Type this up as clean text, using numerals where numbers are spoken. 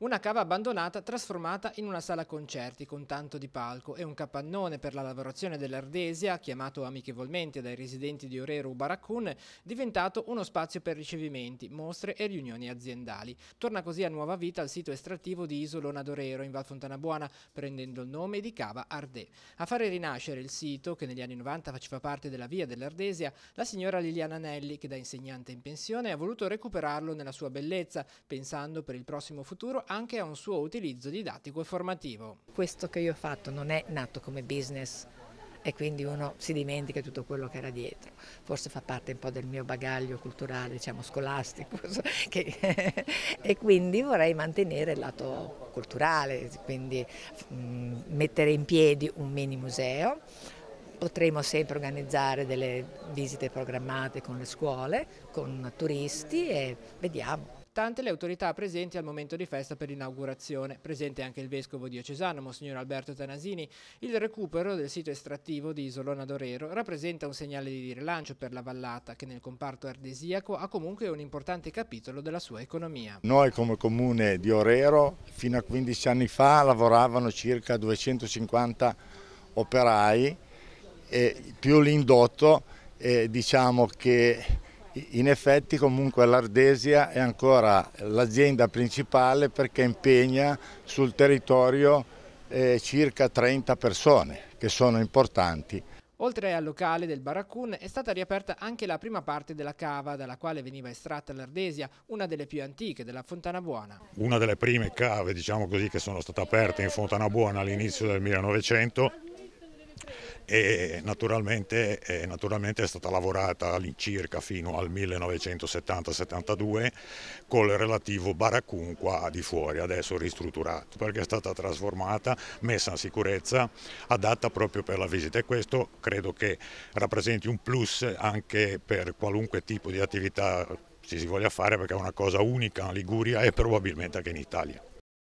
Una cava abbandonata trasformata in una sala concerti con tanto di palco e un capannone per la lavorazione dell'ardesia, chiamato amichevolmente dai residenti di Orero Baracun, diventato uno spazio per ricevimenti, mostre e riunioni aziendali. Torna così a nuova vita il sito estrattivo di Isolona d'Orero in Val Fontanabuona, prendendo il nome di Cava Ardè. A fare rinascere il sito, che negli anni 90 faceva parte della via dell'Ardesia, la signora Liliana Nelli, che da insegnante in pensione ha voluto recuperarlo nella sua bellezza, pensando per il prossimo futuro anche a un suo utilizzo didattico e formativo. Questo che io ho fatto non è nato come business e quindi uno si dimentica tutto quello che era dietro. Forse fa parte un po' del mio bagaglio culturale, diciamo scolastico, e quindi vorrei mantenere il lato culturale, quindi mettere in piedi un mini museo. Potremo sempre organizzare delle visite programmate con le scuole, con turisti e vediamo. Tante le autorità presenti al momento di festa per l'inaugurazione, presente anche il vescovo diocesano, Monsignor Alberto Tanasini. Il recupero del sito estrattivo di Isolona d'Orero rappresenta un segnale di rilancio per la vallata, che nel comparto ardesiaco ha comunque un importante capitolo della sua economia. Noi come comune di Orero fino a 15 anni fa lavoravano circa 250 operai, più l'indotto, diciamo che in effetti comunque l'Ardesia è ancora l'azienda principale perché impegna sul territorio circa 30 persone, che sono importanti. Oltre al locale del Baracun è stata riaperta anche la prima parte della cava dalla quale veniva estratta l'Ardesia, una delle più antiche della Fontanabuona. Una delle prime cave, diciamo così, che sono state aperte in Fontanabuona all'inizio del 1900. E naturalmente è stata lavorata all'incirca fino al 1970-72 con il relativo baracun qua di fuori, adesso ristrutturato, perché è stata trasformata, messa in sicurezza, adatta proprio per la visita, e questo credo che rappresenti un plus anche per qualunque tipo di attività si voglia fare, perché è una cosa unica in Liguria e probabilmente anche in Italia.